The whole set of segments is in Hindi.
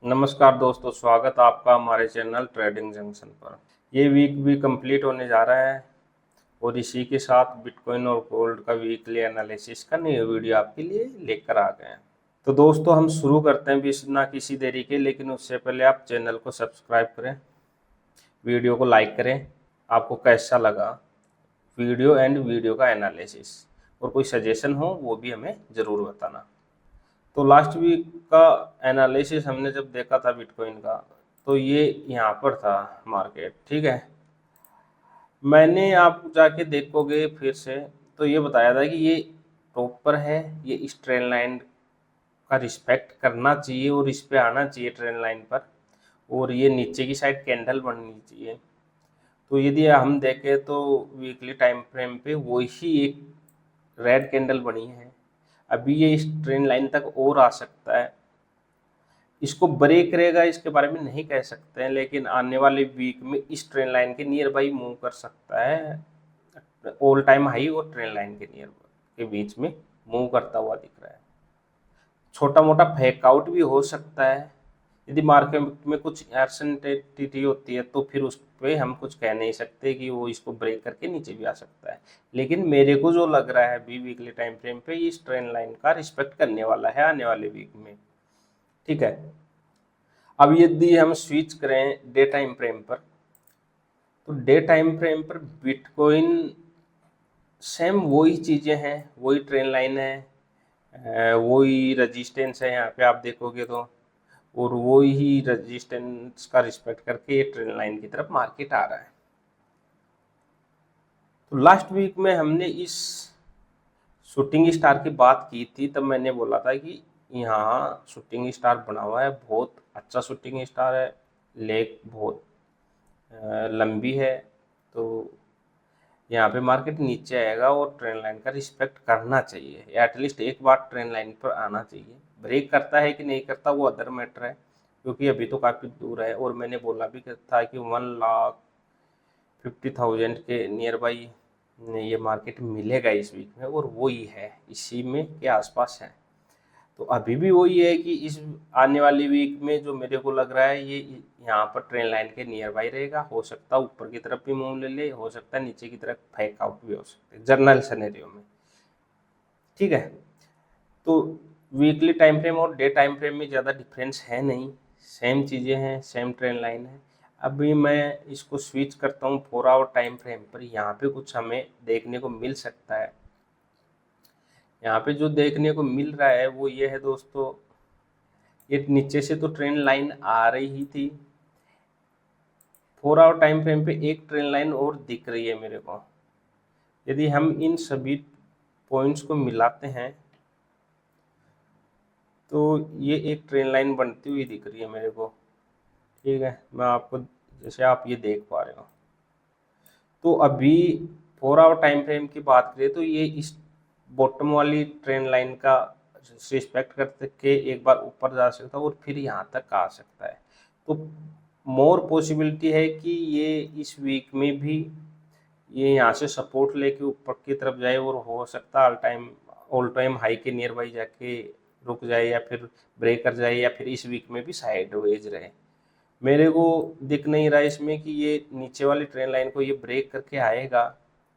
नमस्कार दोस्तों, स्वागत आपका हमारे चैनल ट्रेडिंग जंक्शन पर। ये वीक भी कंप्लीट होने जा रहा है और इसी के साथ बिटकॉइन और गोल्ड का वीकली एनालिसिस का नई वीडियो आपके लिए लेकर आ गए हैं। तो दोस्तों हम शुरू करते हैं बिना किसी देरी के, लेकिन उससे पहले आप चैनल को सब्सक्राइब करें, वीडियो को लाइक करें। आपको कैसा लगा वीडियो का एनालिसिस, और कोई सजेशन हो वो भी हमें ज़रूर बताना। तो लास्ट वीक का एनालिसिस हमने जब देखा था बिटकॉइन का, तो ये यहाँ पर था मार्केट, ठीक है। मैंने आप जाके देखोगे फिर से, तो ये बताया था कि ये टॉप पर है, ये इस ट्रेंड लाइन का रिस्पेक्ट करना चाहिए और इस पे आना चाहिए ट्रेंड लाइन पर, और ये नीचे की साइड कैंडल बननी चाहिए। तो यदि हम देखें तो वीकली टाइम फ्रेम पे वही एक रेड कैंडल बनी है। अभी ये इस ट्रेंड लाइन तक और आ सकता है, इसको ब्रेक करेगा इसके बारे में नहीं कह सकते हैं, लेकिन आने वाले वीक में इस ट्रेंड लाइन के नियर बाई मूव कर सकता है। ऑल टाइम हाई और ट्रेंड लाइन के नियर के बीच में मूव करता हुआ दिख रहा है। छोटा मोटा फेकआउट भी हो सकता है। यदि मार्केट में कुछ अनसर्टेनिटी होती है तो फिर उस पर हम कुछ कह नहीं सकते कि वो इसको ब्रेक करके नीचे भी आ सकता है। लेकिन मेरे को जो लग रहा है अभी वीकली टाइम फ्रेम पे, इस ट्रेंड लाइन का रिस्पेक्ट करने वाला है आने वाले वीक में, ठीक है। अब यदि हम स्विच करें डे टाइम फ्रेम पर, तो डे टाइम फ्रेम पर बिटकॉइन सेम वही चीज़ें हैं, वही ट्रेंड लाइन है, वही रजिस्टेंस है। यहाँ पे आप देखोगे तो, और वही रजिस्टेंस का रिस्पेक्ट करके ये ट्रेंड लाइन की तरफ मार्केट आ रहा है। तो लास्ट वीक में हमने इस शूटिंग स्टार की बात की थी, तब मैंने बोला था कि यहाँ शूटिंग स्टार बना हुआ है, बहुत अच्छा शूटिंग स्टार है, लेग बहुत लंबी है। तो यहाँ पे मार्केट नीचे आएगा और ट्रेंड लाइन का रिस्पेक्ट करना चाहिए, या एटलीस्ट एक बार ट्रेंड लाइन पर आना चाहिए। ब्रेक करता है कि नहीं करता वो अदर मैटर है, क्योंकि अभी तो काफ़ी दूर है। और मैंने बोला भी था कि 1,50,000 के नियर बाई ये मार्केट मिलेगा इस वीक में, और वही है, इसी में के आसपास है। तो अभी भी वही है कि इस आने वाली वीक में जो मेरे को लग रहा है, ये यहाँ पर ट्रेंड लाइन के नियर बाई रहेगा। हो सकता है ऊपर की तरफ भी मूव ले ले, हो सकता है नीचे की तरफ फेक आउट भी हो सकता है जनरल सिनेरियो में, ठीक है। तो वीकली टाइम फ्रेम और डे टाइम फ्रेम में ज़्यादा डिफरेंस है नहीं, सेम चीज़ें हैं, सेम ट्रेंड लाइन है। अभी मैं इसको स्विच करता हूँ 4 आवर टाइम फ्रेम पर, यहाँ पे कुछ हमें देखने को मिल सकता है। यहाँ पे जो देखने को मिल रहा है वो ये है दोस्तों, ये नीचे से तो ट्रेंड लाइन आ रही ही थी। 4 आवर टाइम फ्रेम पे एक ट्रेंड लाइन और दिख रही है मेरे को। यदि हम इन सभी पॉइंट्स को मिलाते हैं तो ये एक ट्रेंड लाइन बनती हुई दिख रही है मेरे को, ठीक है। मैं आपको, जैसे आप ये देख पा रहे हो, तो अभी 4 आवर टाइम फ्रेम की बात करें तो ये इस बॉटम वाली ट्रेंड लाइन का रिस्पेक्ट करके एक बार ऊपर जा सकता है और फिर यहाँ तक आ सकता है। तो मोर पॉसिबिलिटी है कि ये इस वीक में भी ये यहाँ से सपोर्ट लेके ऊपर की तरफ जाए, और हो सकता है ऑल टाइम हाई के नियर बाई जाके रुक जाए, या फिर ब्रेक कर जाए, या फिर इस वीक में भी साइडवेज रहे। मेरे को दिख नहीं रहा इसमें कि ये नीचे वाली ट्रेंड लाइन को ये ब्रेक करके आएगा,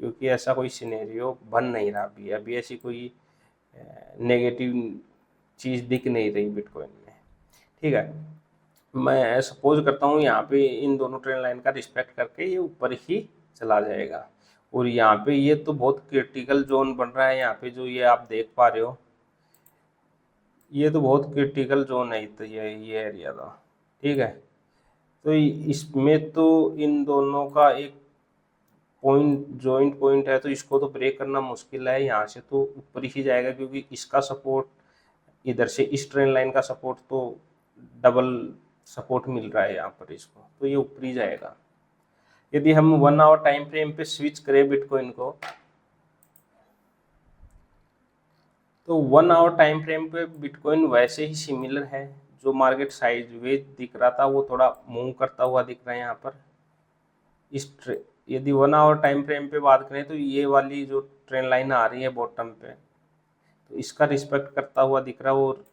क्योंकि ऐसा कोई सिनेरियो बन नहीं रहा अभी। अभी ऐसी कोई नेगेटिव चीज़ दिख नहीं रही बिटकॉइन में, ठीक है। मैं सपोज करता हूँ यहाँ पे इन दोनों ट्रेंड लाइन का रिस्पेक्ट करके ये ऊपर ही चला जाएगा, और यहाँ पे ये तो बहुत क्रिटिकल जोन बन रहा है। यहाँ पे जो ये आप देख पा रहे हो, ये तो बहुत क्रिटिकल जोन है, तो ये एरिया तो, ठीक है। तो इसमें तो इन दोनों का एक जॉइंट पॉइंट है, तो इसको तो ब्रेक करना मुश्किल है। यहाँ से तो ऊपर ही जाएगा, क्योंकि इसका सपोर्ट इधर से इस ट्रेंड लाइन का सपोर्ट तो डबल सपोर्ट मिल रहा है यहाँ पर इसको, तो ये ऊपर ही जाएगा। यदि हम 1 आवर टाइम फ्रेम पे स्विच करें बिटकॉइन को, तो 1 आवर टाइम फ्रेम पे बिटकॉइन वैसे ही सिमिलर है। जो मार्केट साइडवेज दिख रहा था वो थोड़ा मूव करता हुआ दिख रहा है यहाँ पर। यदि 1 आवर टाइम फ्रेम पे बात करें तो ये वाली जो ट्रेंड लाइन आ रही है बॉटम पे, तो इसका रिस्पेक्ट करता हुआ दिख रहा है, और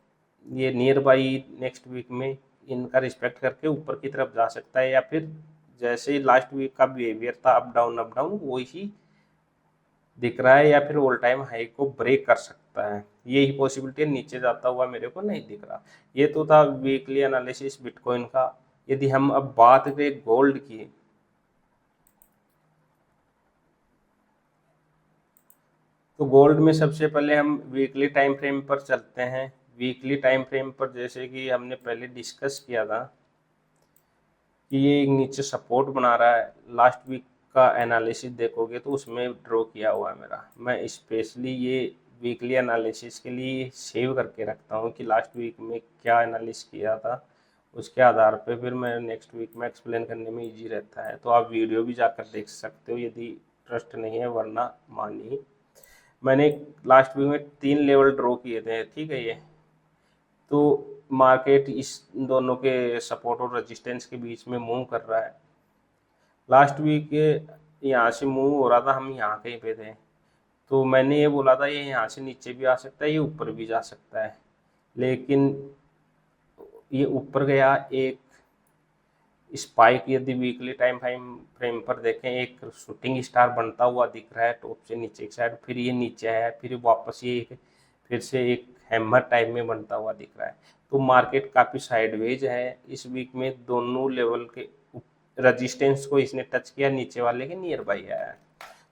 ये नियर बाई नेक्स्ट वीक में इनका रिस्पेक्ट करके ऊपर की तरफ जा सकता है, या फिर जैसे लास्ट वीक का बिहेवियर था अप डाउन वही दिख रहा है, या फिर ऑल टाइम हाई को ब्रेक कर सकता है। यही पॉसिबिलिटी, नीचे जाता हुआ मेरे को नहीं दिख रहा। ये तो था वीकली एनालिसिस बिटकॉइन का। यदि हम अब बात करें गोल्ड की, तो गोल्ड में सबसे पहले हम वीकली टाइम फ्रेम पर चलते हैं। वीकली टाइम फ्रेम पर जैसे कि हमने पहले डिस्कस किया था कि ये एक नीचे सपोर्ट बना रहा है। लास्ट वीक का एनालिसिस देखोगे तो उसमें ड्रॉ किया हुआ है मेरा। मैं स्पेशली ये वीकली एनालिसिस के लिए सेव करके रखता हूँ कि लास्ट वीक में क्या एनालिसिस किया था, उसके आधार पे फिर मैं नेक्स्ट वीक में एक्सप्लेन करने में इजी रहता है। तो आप वीडियो भी जाकर देख सकते हो यदि ट्रस्ट नहीं है, वरना मानिए। मैंने लास्ट वीक में 3 लेवल ड्रॉ किए थे, ठीक है। ये तो मार्केट इस दोनों के सपोर्ट और रेजिस्टेंस के बीच में मूव कर रहा है। लास्ट वीक यहाँ से मूव हो रहा था, हम यहाँ कहीं पे थे, तो मैंने ये बोला था ये यहाँ से नीचे भी आ सकता है, ये ऊपर भी जा सकता है। लेकिन ये ऊपर गया, एक स्पाइक यदि वीकली टाइम फ्रेम पर देखें, एक शूटिंग स्टार बनता हुआ दिख रहा है टॉप से नीचे की साइड, फिर ये नीचे आया, फिर वापस ये फिर से एक हैमर टाइप में बनता हुआ दिख रहा है। तो मार्केट काफ़ी साइडवेज है इस वीक में। दोनों लेवल के रजिस्टेंस को इसने टच किया, नीचे वाले के नियर बाई आया है।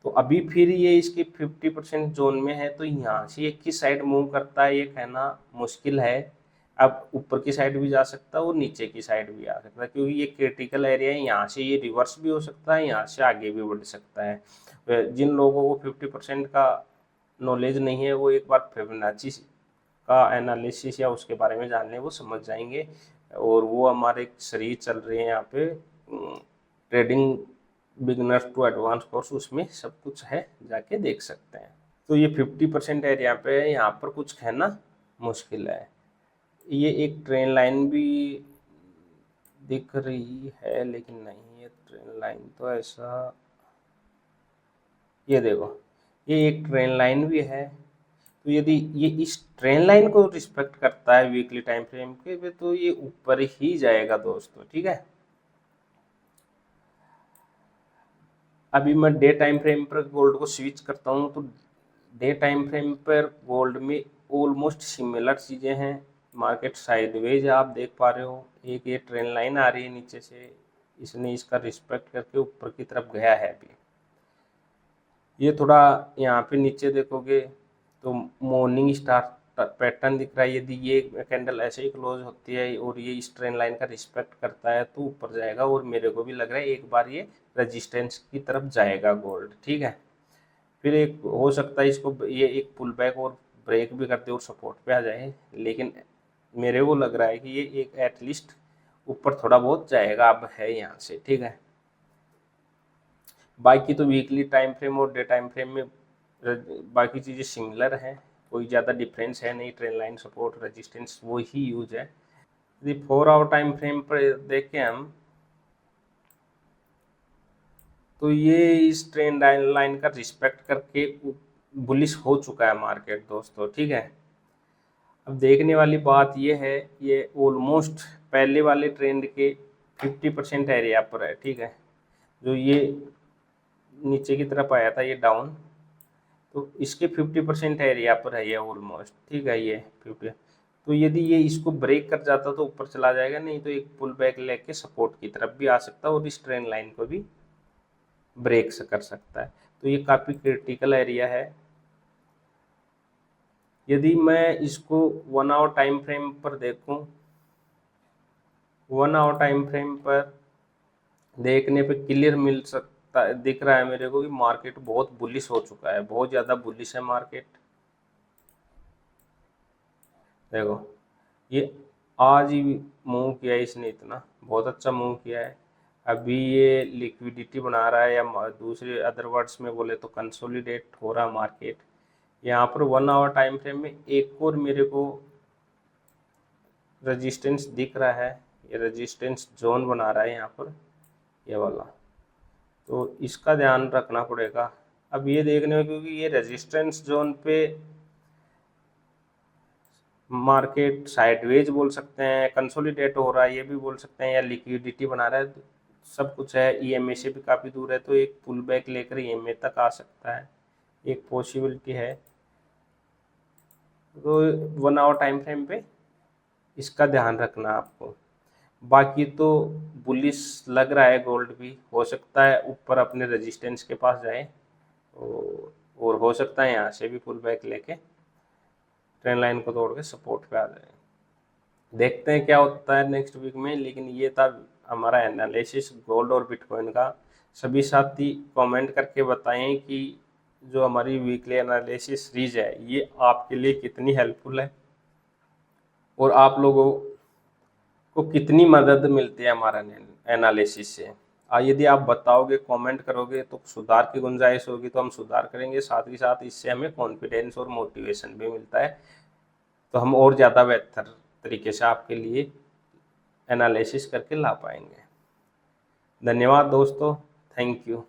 तो अभी फिर ये इसके 50% जोन में है, तो यहाँ से एक ही साइड मूव करता है ये कहना मुश्किल है। अब ऊपर की साइड भी जा सकता है और नीचे की साइड भी आ सकता है, क्योंकि ये क्रिटिकल एरिया है। यहाँ से ये रिवर्स भी हो सकता है, यहाँ से आगे भी बढ़ सकता है। जिन लोगों को 50% का नॉलेज नहीं है, वो एक बार फिबोनाची का एनालिसिस या उसके बारे में जानने वो समझ जाएंगे। और वो हमारे एक सीरीज चल रही है यहाँ पे, trading beginners to advance course, उसमें सब कुछ है, जाके देख सकते हैं। तो ये 50% एरिया पे है, यहाँ पर कुछ कहना मुश्किल है। ये एक ट्रेन लाइन भी दिख रही है, लेकिन नहीं, ये ट्रेन लाइन तो ऐसा, ये देखो, ये एक ट्रेन लाइन भी है। तो यदि ये इस ट्रेन लाइन को रिस्पेक्ट करता है वीकली टाइम फ्रेम के, तो ये ऊपर ही जाएगा दोस्तों, ठीक है। अभी मैं डे टाइम फ्रेम पर गोल्ड को स्विच करता हूँ, तो डे टाइम फ्रेम पर गोल्ड में ऑलमोस्ट सिमिलर चीज़ें हैं। मार्केट साइडवेज आप देख पा रहे हो, एक ये ट्रेन लाइन आ रही है नीचे से, इसने इसका रिस्पेक्ट करके ऊपर की तरफ गया है। अभी ये थोड़ा यहाँ पे नीचे देखोगे तो मॉर्निंग स्टार पैटर्न दिख रहा है। यदि ये कैंडल ऐसे ही क्लोज होती है और ये इस ट्रेन लाइन का रिस्पेक्ट करता है तो ऊपर जाएगा, और मेरे को भी लग रहा है एक बार ये रेजिस्टेंस की तरफ जाएगा गोल्ड, ठीक है। फिर एक हो सकता है इसको ये एक पुल बैक और ब्रेक भी करते और सपोर्ट पे आ जाए, लेकिन मेरे को लग रहा है कि ये एक एटलीस्ट ऊपर थोड़ा बहुत जाएगा, अब है यहाँ से, ठीक है। बाकी तो वीकली टाइम फ्रेम और डे टाइम फ्रेम में बाकी चीज़ें सिमिलर हैं, कोई ज़्यादा डिफरेंस है नहीं। ट्रेन लाइन सपोर्ट रेजिस्टेंस वो ही यूज है। यदि 4 आवर टाइम फ्रेम पर देखें हम, तो ये इस ट्रेंड लाइन का रिस्पेक्ट करके बुलिश हो चुका है मार्केट दोस्तों, ठीक है। अब देखने वाली बात ये है, ये ऑलमोस्ट पहले वाले ट्रेंड के 50% एरिया पर है, ठीक है। जो ये नीचे की तरफ आया था ये डाउन, तो इसके 50% एरिया पर है ये ऑलमोस्ट, ठीक है। ये 50, तो यदि ये इसको ब्रेक कर जाता तो ऊपर चला जाएगा, नहीं तो एक पुल बैक लेके सपोर्ट की तरफ भी आ सकता है और इस ट्रेंड लाइन को भी ब्रेक कर सकता है। तो ये काफ़ी क्रिटिकल एरिया है। यदि मैं इसको 1 आवर टाइम फ्रेम पर देखूं, 1 आवर टाइम फ्रेम पर देखने पे क्लियर मिल सकता दिख रहा है मेरे को कि मार्केट बहुत बुलिश हो चुका है, बहुत ज़्यादा बुलिश है मार्केट। देखो, ये आज ही मूव किया है इसने, इतना बहुत अच्छा मूव किया है। अभी ये लिक्विडिटी बना रहा है, या दूसरे अदर वर्ड्स में बोले तो कंसोलिडेट हो रहा मार्केट। यहाँ पर 1 आवर टाइम फ्रेम में एक और मेरे को रेजिस्टेंस दिख रहा है, ये रेजिस्टेंस जोन बना रहा है यहाँ पर, ये वाला। तो इसका ध्यान रखना पड़ेगा अब ये देखने में, क्योंकि ये रेजिस्टेंस जोन पे मार्केट साइडवेज बोल सकते हैं, कंसोलिडेट हो रहा है ये भी बोल सकते हैं, या लिक्विडिटी बना रहा है, सब कुछ है। ईएमए से भी काफ़ी दूर है, तो एक पुल बैक लेकर ईएमए तक आ सकता है, एक पॉसिबिलिटी है। तो 1 आवर टाइम फ्रेम पे इसका ध्यान रखना आपको। बाकी तो बुलिश लग रहा है, गोल्ड भी हो सकता है ऊपर अपने रेजिस्टेंस के पास जाए, और हो सकता है यहाँ से भी पुल बैक लेके ट्रेंड लाइन को तोड़ के सपोर्ट पे आ जाए। देखते हैं क्या होता है नेक्स्ट वीक में। लेकिन ये था हमारा एनालिसिस गोल्ड और बिटकॉइन का। सभी साथी कमेंट करके बताएं कि जो हमारी वीकली एनालिसिस सीरीज है ये आपके लिए कितनी हेल्पफुल है, और आप लोगों को कितनी मदद मिलती है हमारा एनालिसिस से। यदि आप बताओगे, कमेंट करोगे, तो सुधार की गुंजाइश होगी तो हम सुधार करेंगे। साथ ही साथ इससे हमें कॉन्फिडेंस और मोटिवेशन भी मिलता है, तो हम और ज़्यादा बेहतर तरीके से आपके लिए एनालिसिस करके ला पाएंगे। धन्यवाद दोस्तों, थैंक यू।